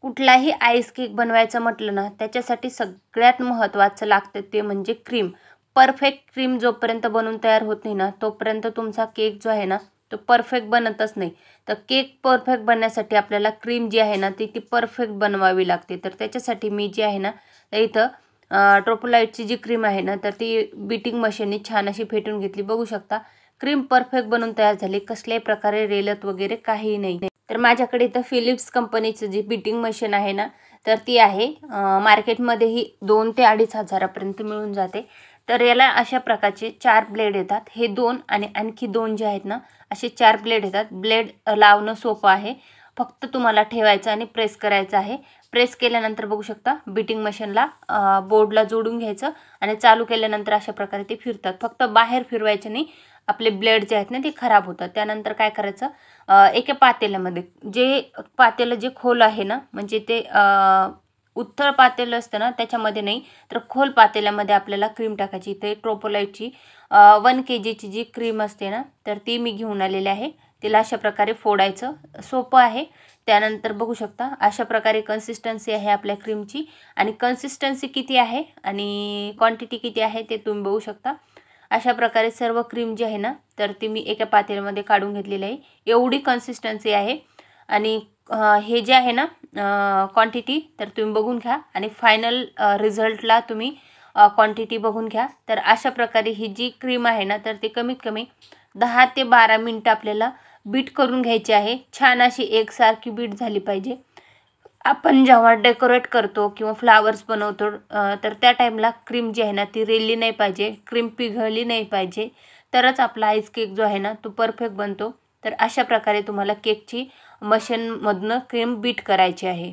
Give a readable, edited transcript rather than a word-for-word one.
कुठलाही ice cake बनवायचं म्हटलं ना, त्याच्यासाठी सगळ्यात महत्त्वाचं लागतं ते म्हणजे क्रीम. परफेक्ट क्रीम जोपर्यंत बनवून तयार होत नाही ना, तोपर्यंत तुमचा केक जो आहे ना, तो परफेक्ट बनतच नाही. तर केक परफेक्ट बनण्यासाठी आपल्याला क्रीम जी आहे ना, ती परफेक्ट बनवावी लागते. तर त्याच्यासाठी मी जी आहे ना, तर इथं ट्रोपोलाइटची जी क्रीम आहे ना, तर ती बीटिंग मशीनने छान अशी फेटून घेतली. बघू शकता क्रीम परफेक्ट बनून तयार झाली. कसल्याही प्रकारे रेलत वगैरे काहीही नाही. तर माझ्याकडे इथं फिलिप्स कंपनीचं जी बीटिंग मशीन आहे ना, तर ती आहे. मार्केटमध्ये ही 2 ते 2.5 हजारापर्यंत मिळून जाते. तर याला अशा प्रकारचे 4 ब्लेड येतात. हे 2 आणि आणखी 2 जे आहेत ना, असे 4 ब्लेड येतात. ब्लेड लावणं सोपं आहे. फक्त तुम्हाला ठेवायचं आणि प्रेस करायचं आहे. प्रेस केल्यानंतर बघू शकता बीटिंग मशीनला बोर्डला जोडून घ्यायचं आणि चालू केल्यानंतर अशा प्रकारे ते फिरतात. फक्त बाहेर फिरवायचे नाही. आपले ब्लेड जे आहेत ना, ते खराब होतात. त्यानंतर काय करायचं, एका पातेल्यामध्ये पातेलं जे खोल आहे ना, म्हणजे ते उथळ पातेलं असतं ना, त्याच्यामध्ये नाही तर खोल पातेल्यामध्ये आपल्याला क्रीम टाकायची. इथे ट्रोपोलाइटची 1 kgची जी क्रीम असते ना, तर ती मी घेऊन आलेली आहे. तिला अशा प्रकारे फोडायचं, सोपं आहे. त्यानंतर बघू शकता अशा प्रकारे कन्सिस्टन्सी आहे आपल्या क्रीमची. आणि कन्सिस्टन्सी किती आहे आणि क्वांटिटी किती आहे ते तुम्ही बघू शकता. अशा प्रकारे सर्व क्रीम जी आहे ना, तर ती मी एका पातेल्यामध्ये काढून घेतलेली आहे. एवढी कन्सिस्टन्सी आहे. आणि हे जे आहे ना क्वांटिटी, तर तुम्ही बघून घ्या आणि फायनल रिझल्टला तुम्ही क्वांटिटी बघून घ्या. तर अशा प्रकारे ही जी क्रीम आहे ना, तर ती कमीत कमी 10 ते 12 मिनटं आपल्याला बीट करून घ्यायची आहे. छान अशी एकसारखी बीट झाली पाहिजे. आपण जेव्हा डेकोरेट करतो किंवा फ्लावर्स बनवतो, तर त्या टाईमला क्रीम जी आहे ना, ती रेलली नाही पाहिजे, क्रीम पिघळली नाही पाहिजे. तरच आपला आईस केक जो आहे ना, तो परफेक्ट बनतो. तर अशा प्रकारे तुम्हाला केकची मशीनमधनं क्रीम बीट करायची आहे.